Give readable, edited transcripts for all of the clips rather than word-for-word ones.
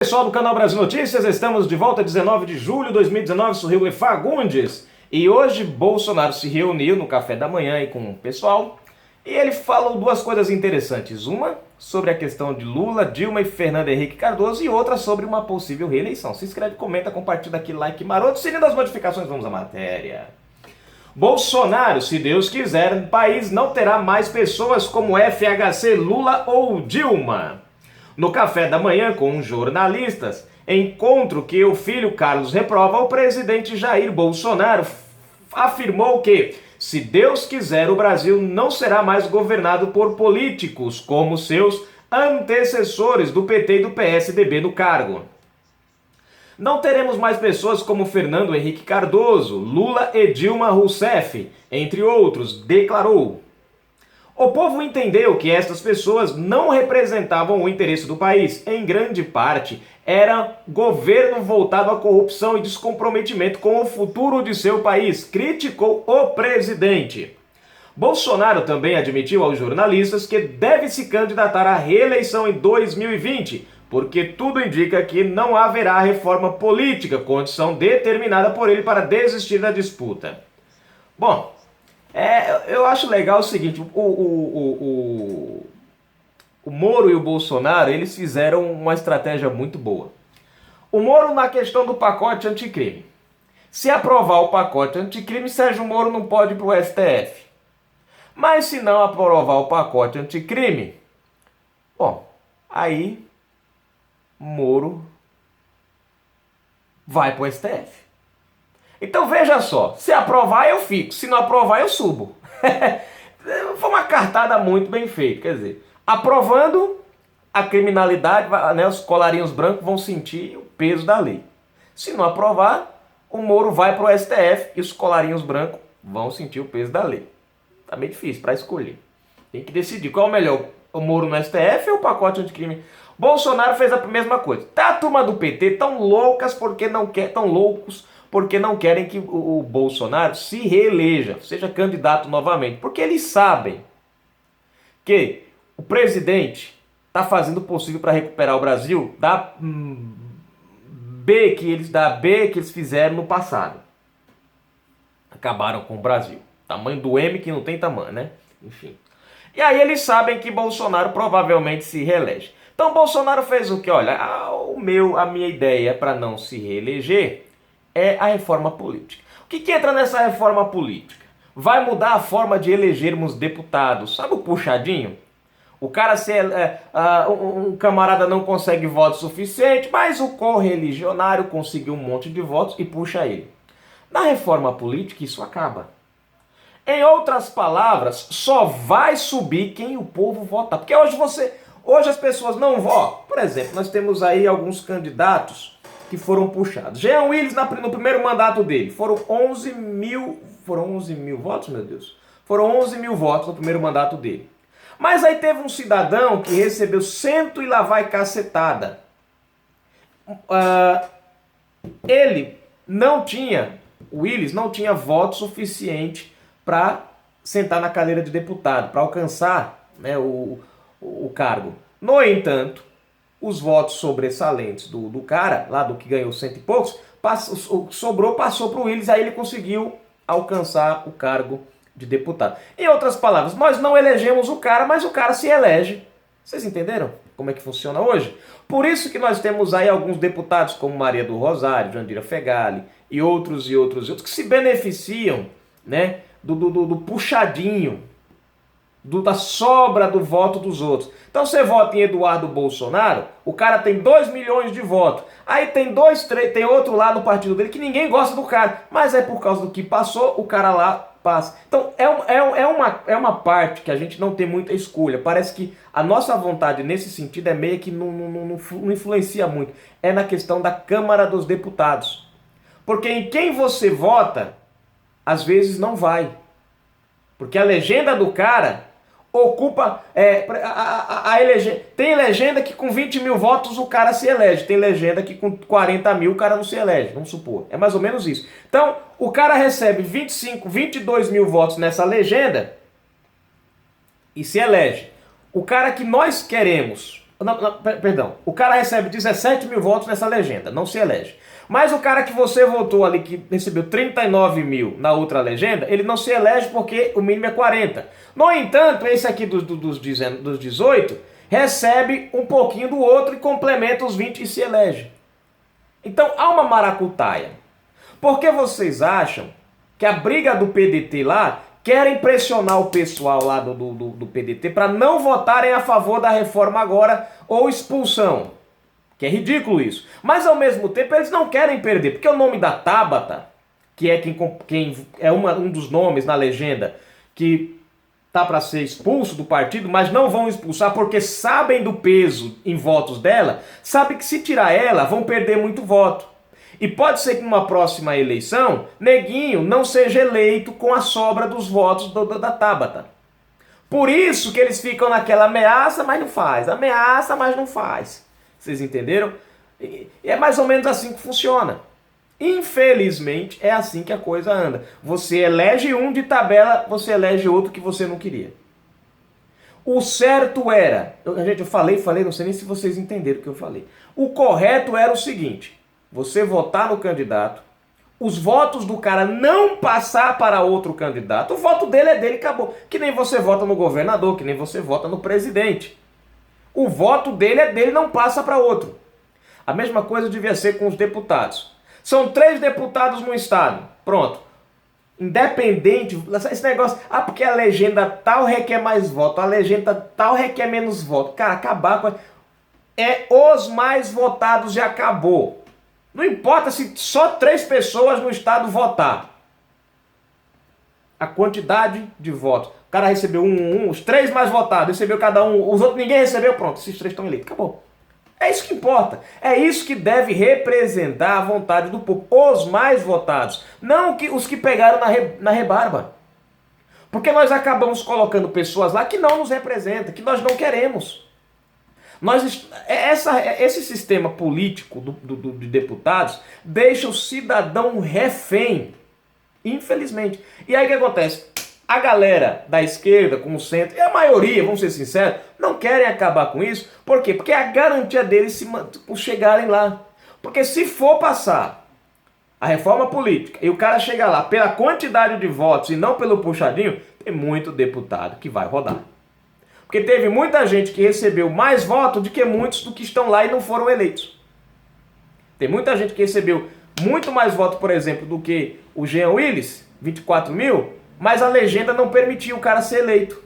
Pessoal do canal Brasil Notícias, estamos de volta 19 de julho de 2019, sou Rio Fagundes. E hoje Bolsonaro se reuniu no café da manhã aí com o pessoal e ele falou duas coisas interessantes. Uma sobre a questão de Lula, Dilma e Fernando Henrique Cardoso e outra sobre uma possível reeleição. Se inscreve, comenta, compartilha aqui, like maroto, sininho das notificações, vamos à matéria. Bolsonaro, se Deus quiser, o país não terá mais pessoas como FHC, Lula ou Dilma. No café da manhã com jornalistas, encontro que o filho Carlos reprova, o presidente Jair Bolsonaro afirmou que, se Deus quiser, o Brasil não será mais governado por políticos como seus antecessores do PT e do PSDB no cargo. Não teremos mais pessoas como Fernando Henrique Cardoso, Lula e Dilma Rousseff, entre outros, declarou. O povo entendeu que estas pessoas não representavam o interesse do país. Em grande parte, era governo voltado à corrupção e descomprometimento com o futuro de seu país, criticou o presidente. Bolsonaro também admitiu aos jornalistas que deve se candidatar à reeleição em 2020, porque tudo indica que não haverá reforma política, condição determinada por ele para desistir da disputa. Bom, eu acho legal o seguinte, o Moro e o Bolsonaro, eles fizeram uma estratégia muito boa. O Moro na questão do pacote anticrime. Se aprovar o pacote anticrime, Sérgio Moro não pode ir para o STF. Mas se não aprovar o pacote anticrime, bom, aí Moro vai para o STF. Então veja só, se aprovar eu fico, se não aprovar eu subo. Foi uma cartada muito bem feita, quer dizer, aprovando a criminalidade, né, os colarinhos brancos vão sentir o peso da lei. Se não aprovar, o Moro vai para o STF e os colarinhos brancos vão sentir o peso da lei. Tá meio difícil para escolher. Tem que decidir qual é o melhor, o Moro no STF ou o pacote anticrime. Bolsonaro fez a mesma coisa. Tá, a turma do PT tão loucas porque não quer, tão loucos porque não querem que o Bolsonaro se reeleja, seja candidato novamente. Porque eles sabem que o presidente está fazendo o possível para recuperar o Brasil da B que eles fizeram no passado. Acabaram com o Brasil. Tamanho do M que não tem tamanho, né? Enfim. E aí eles sabem que Bolsonaro provavelmente se reelege. Então Bolsonaro fez o que? Olha, a minha ideia para não se reeleger é a reforma política. O que entra nessa reforma política? Vai mudar a forma de elegermos deputados. Sabe o puxadinho? O cara, um camarada não consegue voto suficiente, mas o correligionário conseguiu um monte de votos e puxa ele. Na reforma política isso acaba. Em outras palavras, só vai subir quem o povo votar. Porque hoje as pessoas não votam. Por exemplo, nós temos aí alguns candidatos que foram puxados. Jean Willis, no primeiro mandato dele, foram 11 mil votos, meu Deus. Foram 11 mil votos no primeiro mandato dele. Mas aí teve um cidadão que recebeu cento e lá vai cacetada. Willis não tinha voto suficiente para sentar na cadeira de deputado, para alcançar, né, o cargo. No entanto, os votos sobressalentes do cara, lá do que ganhou cento e poucos, passou para o Willis, aí ele conseguiu alcançar o cargo de deputado. Em outras palavras, nós não elegemos o cara, mas o cara se elege. Vocês entenderam como é que funciona hoje? Por isso que nós temos aí alguns deputados como Maria do Rosário, Jandira Fegali e outros que se beneficiam, né, do puxadinho, da sobra do voto dos outros. Então você vota em Eduardo Bolsonaro, o cara tem 2 milhões de votos. Aí tem tem outro lá no partido dele que ninguém gosta do cara, mas é por causa do que passou, o cara lá passa. Então é uma parte que a gente não tem muita escolha. Parece que a nossa vontade nesse sentido é meio que não influencia muito. É na questão da Câmara dos Deputados. Porque em quem você vota, às vezes não vai. Porque a legenda do cara ocupa tem legenda que com 20 mil votos o cara se elege, tem legenda que com 40 mil o cara não se elege, vamos supor, é mais ou menos isso. Então o cara recebe 22 mil votos nessa legenda e se elege. O cara que nós queremos Perdão, o cara recebe 17 mil votos nessa legenda, não se elege. Mas o cara que você votou ali, que recebeu 39 mil na outra legenda, ele não se elege porque o mínimo é 40. No entanto, esse aqui dos 18 recebe um pouquinho do outro e complementa os 20 e se elege. Então há uma maracutaia. Por que vocês acham que a briga do PDT lá querem pressionar o pessoal lá do PDT para não votarem a favor da reforma agora ou expulsão? Que é ridículo isso. Mas ao mesmo tempo eles não querem perder, porque o nome da Tabata, que é quem é um dos nomes na legenda que tá para ser expulso do partido, mas não vão expulsar porque sabem do peso em votos dela, sabem que se tirar ela vão perder muito voto. E pode ser que numa próxima eleição, Neguinho não seja eleito com a sobra dos votos da Tabata. Por isso que eles ficam naquela ameaça, mas não faz. Ameaça, mas não faz. Vocês entenderam? E é mais ou menos assim que funciona. Infelizmente, é assim que a coisa anda. Você elege um de tabela, você elege outro que você não queria. O certo era... Gente, eu falei, não sei nem se vocês entenderam o que eu falei. O correto era o seguinte... Você votar no candidato, os votos do cara não passar para outro candidato, o voto dele é dele e acabou. Que nem você vota no governador, que nem você vota no presidente. O voto dele é dele, não passa para outro. A mesma coisa devia ser com os deputados. São 3 deputados no estado. Pronto. Independente, esse negócio, porque a legenda tal requer mais voto, a legenda tal requer menos voto. Cara, acabar com... É os mais votados e acabou. Não importa se só 3 pessoas no estado votar. A quantidade de votos. O cara recebeu os 3 mais votados, recebeu cada um, os outros ninguém recebeu, pronto, esses 3 estão eleitos, acabou. É isso que importa. É isso que deve representar a vontade do povo. Os mais votados. Não os que pegaram na rebarba. Porque nós acabamos colocando pessoas lá que não nos representam, que nós não queremos. Esse sistema político de deputados deixa o cidadão refém, infelizmente. E aí o que acontece? A galera da esquerda, com o centro, e a maioria, vamos ser sinceros, não querem acabar com isso. Por quê? Porque é a garantia deles chegarem lá. Porque se for passar a reforma política e o cara chegar lá pela quantidade de votos e não pelo puxadinho, tem muito deputado que vai rodar. Porque teve muita gente que recebeu mais votos do que muitos do que estão lá e não foram eleitos. Tem muita gente que recebeu muito mais votos, por exemplo, do que o Jean Willis, 24 mil, mas a legenda não permitiu o cara ser eleito.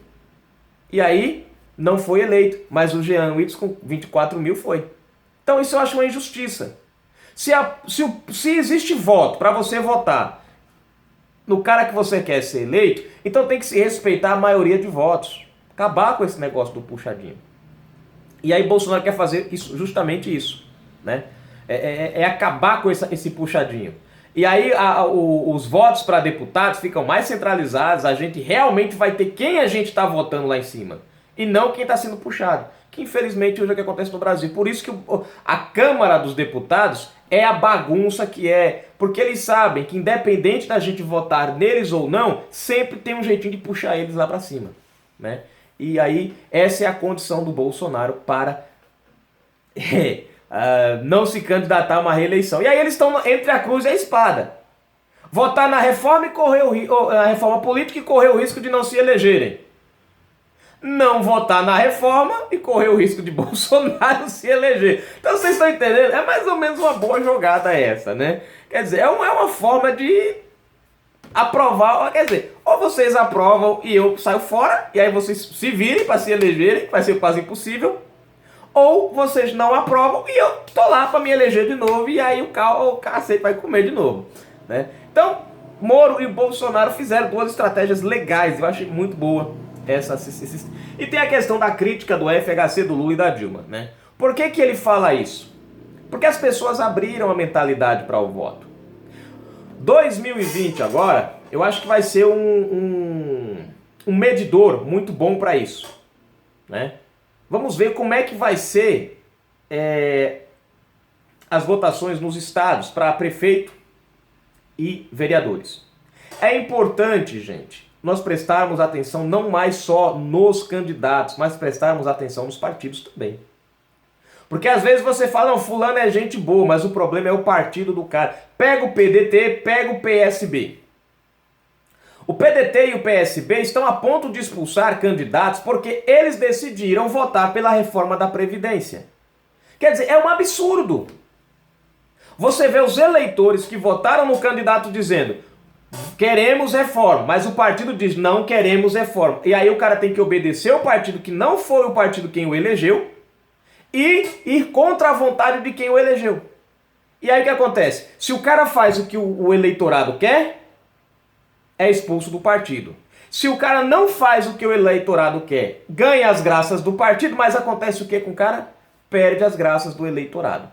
E aí não foi eleito, mas o Jean Willis com 24 mil foi. Então isso eu acho uma injustiça. Se existe voto para você votar no cara que você quer ser eleito, então tem que se respeitar a maioria de votos. Acabar com esse negócio do puxadinho. E aí Bolsonaro quer fazer justamente isso, né? É acabar com esse puxadinho. E aí os votos para deputados ficam mais centralizados, a gente realmente vai ter quem a gente está votando lá em cima, e não quem está sendo puxado, que infelizmente hoje é o que acontece no Brasil. Por isso que a Câmara dos Deputados é a bagunça que é, porque eles sabem que independente da gente votar neles ou não, sempre tem um jeitinho de puxar eles lá para cima, né? E aí, essa é a condição do Bolsonaro para não se candidatar a uma reeleição. E aí eles estão entre a cruz e a espada. Votar na reforma na reforma política e correr o risco de não se elegerem. Não votar na reforma e correr o risco de Bolsonaro se eleger. Então vocês estão entendendo? É mais ou menos uma boa jogada essa, né? Quer dizer, é uma forma de aprovar, quer dizer, ou vocês aprovam e eu saio fora, e aí vocês se virem para se elegerem, vai ser quase impossível, ou vocês não aprovam e eu tô lá para me eleger de novo, e aí o cacete vai comer de novo, né? Então, Moro e Bolsonaro fizeram 2 estratégias legais, eu achei muito boa essa. E tem a questão da crítica do FHC, do Lula e da Dilma, né? Por que ele fala isso? Porque as pessoas abriram a mentalidade para o voto. 2020 agora, eu acho que vai ser um medidor muito bom para isso, né? Vamos ver como é que vai ser as votações nos estados para prefeito e vereadores. É importante, gente, nós prestarmos atenção não mais só nos candidatos, mas prestarmos atenção nos partidos também. Porque às vezes você fala, não, fulano é gente boa, mas o problema é o partido do cara. Pega o PDT, pega o PSB. O PDT e o PSB estão a ponto de expulsar candidatos porque eles decidiram votar pela reforma da Previdência. Quer dizer, é um absurdo. Você vê os eleitores que votaram no candidato dizendo, queremos reforma, mas o partido diz, não queremos reforma. E aí o cara tem que obedecer o partido que não foi o partido quem o elegeu e ir contra a vontade de quem o elegeu. E aí o que acontece? Se o cara faz o que o eleitorado quer, é expulso do partido. Se o cara não faz o que o eleitorado quer, ganha as graças do partido, mas acontece o que com o cara? Perde as graças do eleitorado.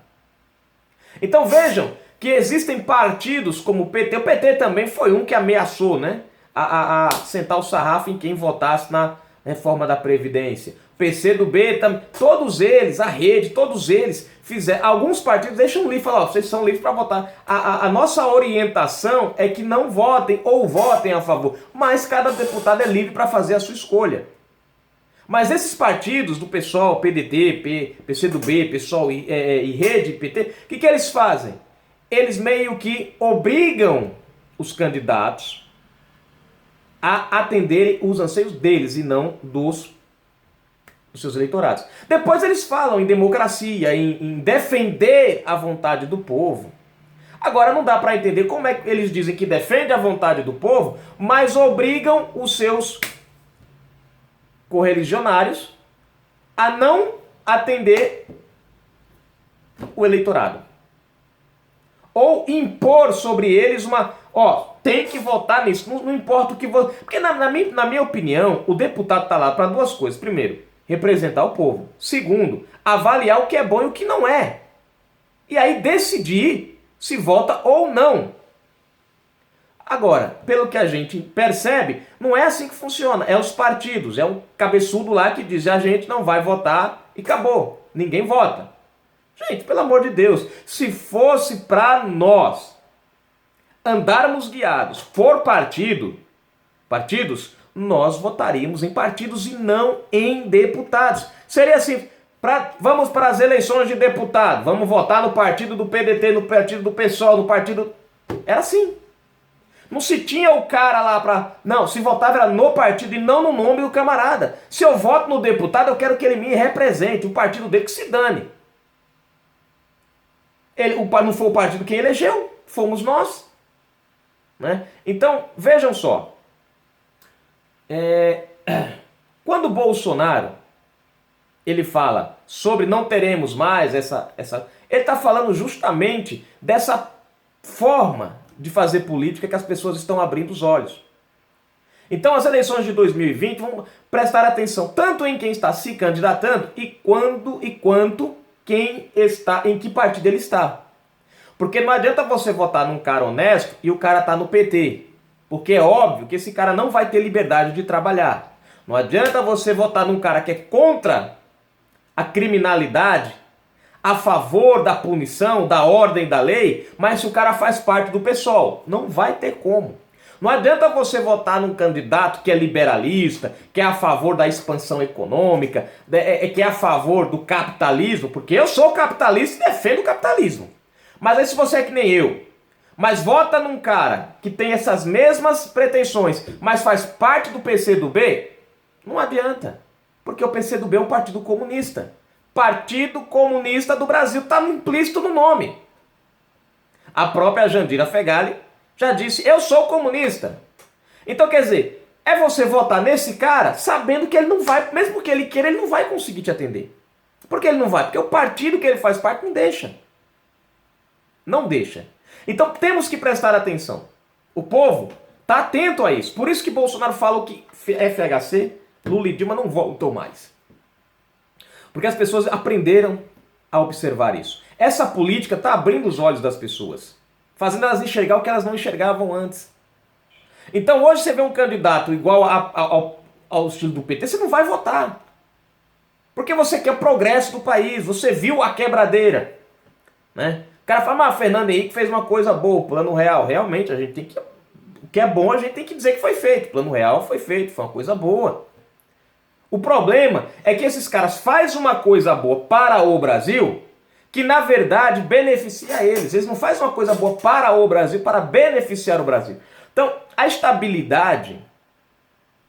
Então vejam que existem partidos como o PT. O PT também foi um que ameaçou, né, a sentar o sarrafo em quem votasse na reforma da Previdência. O PCdoB, todos eles, a rede, todos eles fizeram. Alguns partidos deixam livre, falam, vocês são livres para votar. A nossa orientação é que não votem ou votem a favor, mas cada deputado é livre para fazer a sua escolha. Mas esses partidos do PSOL, PDT, PCdoB, PSOL e Rede, PT, o que eles fazem? Eles meio que obrigam os candidatos a atenderem os anseios deles e não dos seus eleitorados. Depois eles falam em democracia, em defender a vontade do povo. Agora não dá para entender como é que eles dizem que defende a vontade do povo, mas obrigam os seus correligionários a não atender o eleitorado. Ou impor sobre eles tem que votar nisso, não importa o que você... Porque na minha opinião, o deputado está lá para duas coisas. Primeiro, representar o povo. Segundo, avaliar o que é bom e o que não é. E aí decidir se vota ou não. Agora, pelo que a gente percebe, não é assim que funciona. É os partidos, é um cabeçudo lá que diz a gente não vai votar e acabou. Ninguém vota. Gente, pelo amor de Deus, se fosse para nós andarmos guiados por partidos, nós votaríamos em partidos e não em deputados. Seria assim, vamos para as eleições de deputado, vamos votar no partido do PDT, no partido do PSOL, no partido... Era assim. Não se tinha o cara lá para... Não, se votava era no partido e não no nome do camarada. Se eu voto no deputado, eu quero que ele me represente, o partido dele que se dane. Não foi o partido quem elegeu, fomos nós. Né? Então, vejam só. Quando o Bolsonaro ele fala sobre não teremos mais essa... Ele está falando justamente dessa forma de fazer política que as pessoas estão abrindo os olhos. Então as eleições de 2020 vão prestar atenção tanto em quem está se candidatando e quanto quem está, em que partido ele está. Porque não adianta você votar num cara honesto e o cara está no PT. Porque é óbvio que esse cara não vai ter liberdade de trabalhar. Não adianta você votar num cara que é contra a criminalidade, a favor da punição, da ordem da lei, mas se o cara faz parte do PSOL, não vai ter como. Não adianta você votar num candidato que é liberalista, que é a favor da expansão econômica, que é a favor do capitalismo, porque eu sou capitalista e defendo o capitalismo. Mas aí se você é que nem eu, mas vota num cara que tem essas mesmas pretensões, mas faz parte do PCdoB, não adianta. Porque o PCdoB é um partido comunista. Partido Comunista do Brasil, está implícito no nome. A própria Jandira Fegali já disse, eu sou comunista. Então quer dizer, é você votar nesse cara sabendo que ele não vai, mesmo que ele queira, ele não vai conseguir te atender. Por que ele não vai? Porque o partido que ele faz parte não deixa. Não deixa. Então temos que prestar atenção. O povo está atento a isso. Por isso que Bolsonaro falou que FHC, Lula e Dilma não voltam mais. Porque as pessoas aprenderam a observar isso. Essa política está abrindo os olhos das pessoas, fazendo elas enxergar o que elas não enxergavam antes. Então hoje você vê um candidato igual ao estilo do PT, você não vai votar. Porque você quer o progresso do país, você viu a quebradeira. Né? O cara fala, mas Fernando Henrique fez uma coisa boa, Plano Real. Realmente, a gente tem que... O que é bom a gente tem que dizer que foi feito. O Plano Real foi feito, foi uma coisa boa. O problema é que esses caras fazem uma coisa boa para o Brasil, que na verdade beneficia eles. Eles não fazem uma coisa boa para o Brasil, para beneficiar o Brasil. Então, a estabilidade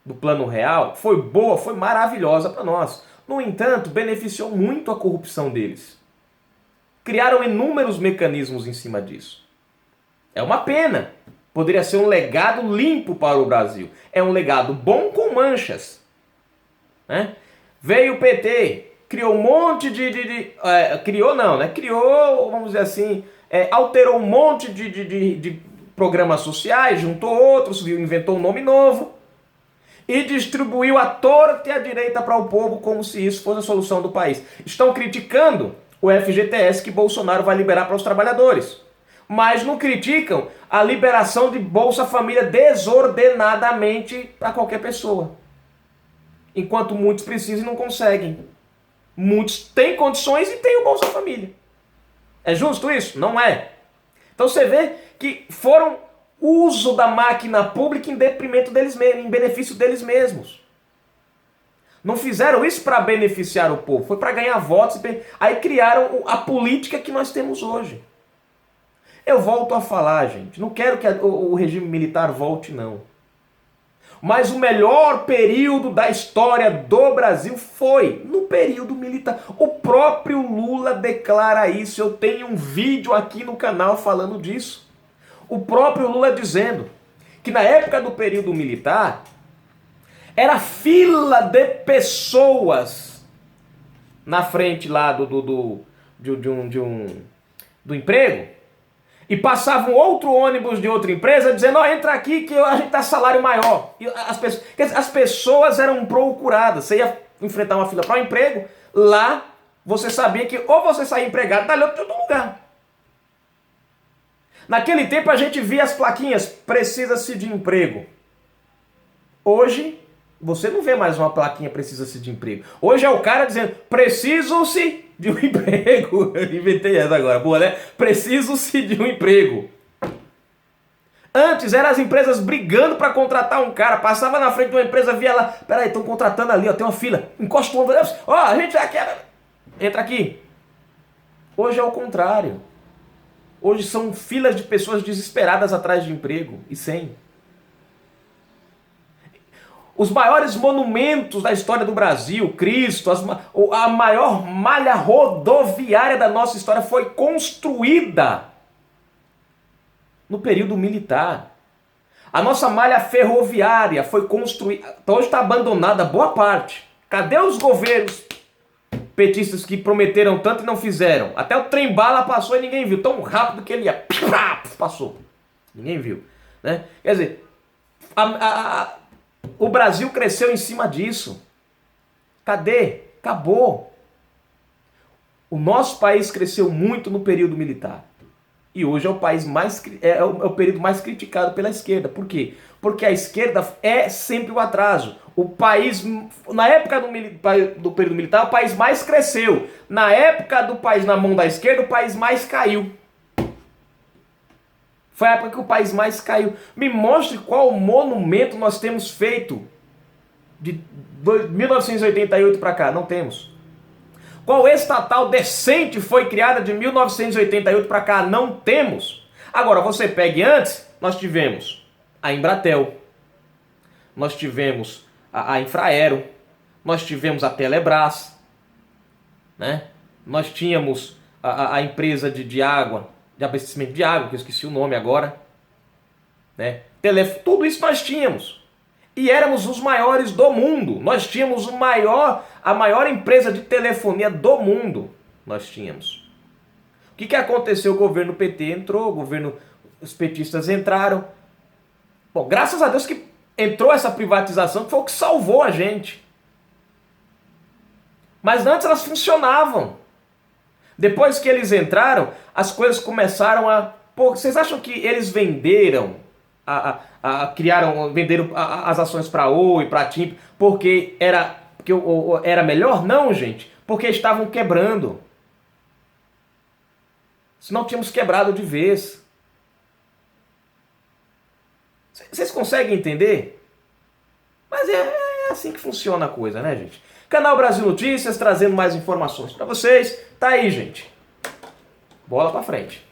do Plano Real foi boa, foi maravilhosa para nós. No entanto, beneficiou muito a corrupção deles. Criaram inúmeros mecanismos em cima disso. É uma pena. Poderia ser um legado limpo para o Brasil. É um legado bom com manchas. Né? Veio o PT, criou um monte criou, vamos dizer assim, alterou um monte de programas sociais, juntou outros, inventou um nome novo e distribuiu à torta e à direita para o povo como se isso fosse a solução do país. Estão criticando o FGTS que Bolsonaro vai liberar para os trabalhadores, mas não criticam a liberação de Bolsa Família desordenadamente para qualquer pessoa. Enquanto muitos precisam e não conseguem. Muitos têm condições e têm o Bolsa Família. É justo isso? Não é. Então você vê que foram uso da máquina pública em detrimento deles mesmos, em benefício deles mesmos. Não fizeram isso para beneficiar o povo, foi para ganhar votos. Aí criaram a política que nós temos hoje. Eu volto a falar, gente, não quero que o regime militar volte, não. Mas o melhor período da história do Brasil foi no período militar. O próprio Lula declara isso. Eu tenho um vídeo aqui no canal falando disso. O próprio Lula dizendo que na época do período militar era fila de pessoas na frente lá do emprego, e passava um outro ônibus de outra empresa dizendo: ó, entra aqui que a gente dá salário maior. E as pessoas eram procuradas. Você ia enfrentar uma fila para um emprego, lá você sabia que ou você saía empregado, dali outro lugar. Naquele tempo a gente via as plaquinhas: precisa-se de emprego. Hoje, você não vê mais uma plaquinha precisa-se de emprego. Hoje é o cara dizendo: preciso-se de um emprego. Inventei essa agora, boa, né? Preciso-se de um emprego. Antes eram as empresas brigando para contratar um cara. Passava na frente de uma empresa, via lá: peraí, estão contratando ali, ó, tem uma fila. Encosta o ombro, ó, a gente já quer. Entra aqui. Hoje é o contrário. Hoje são filas de pessoas desesperadas atrás de emprego e sem. Os maiores monumentos da história do Brasil, Cristo, a maior malha rodoviária da nossa história foi construída no período militar. A nossa malha ferroviária foi construída, hoje está abandonada boa parte. Cadê os governos petistas que prometeram tanto e não fizeram? Até o trem-bala passou e ninguém viu. Tão rápido que ele ia. Passou. Ninguém viu. Né? Quer dizer, o Brasil cresceu em cima disso. Cadê? Acabou. O nosso país cresceu muito no período militar. E hoje é o país o período mais criticado pela esquerda. Por quê? Porque a esquerda é sempre o atraso. O país, na época do período militar, o país mais cresceu. Na época do país na mão da esquerda, o país mais caiu. Foi a época que o país mais caiu. Me mostre qual monumento nós temos feito de 1988 para cá. Não temos. Qual estatal decente foi criada de 1988 para cá? Não temos. Agora, você pegue antes, nós tivemos a Embratel, nós tivemos a Infraero, nós tivemos a Telebrás, né? Nós tínhamos a empresa de água, de abastecimento de água, que eu esqueci o nome agora, né? Tudo isso nós tínhamos. E éramos os maiores do mundo. Nós tínhamos a maior empresa de telefonia do mundo. Nós tínhamos. O que aconteceu? O governo PT entrou, os petistas entraram. Bom, graças a Deus que entrou essa privatização, que foi o que salvou a gente. Mas antes elas funcionavam. Depois que eles entraram, as coisas começaram a... Pô, vocês acham que eles venderam venderam as ações para Oi, para TIM, porque era melhor? Não, gente, porque estavam quebrando. Senão tínhamos quebrado de vez. Vocês conseguem entender? Mas é É assim que funciona a coisa, né, gente? Canal Brasil Notícias trazendo mais informações para vocês. Tá aí, gente. Bola para frente.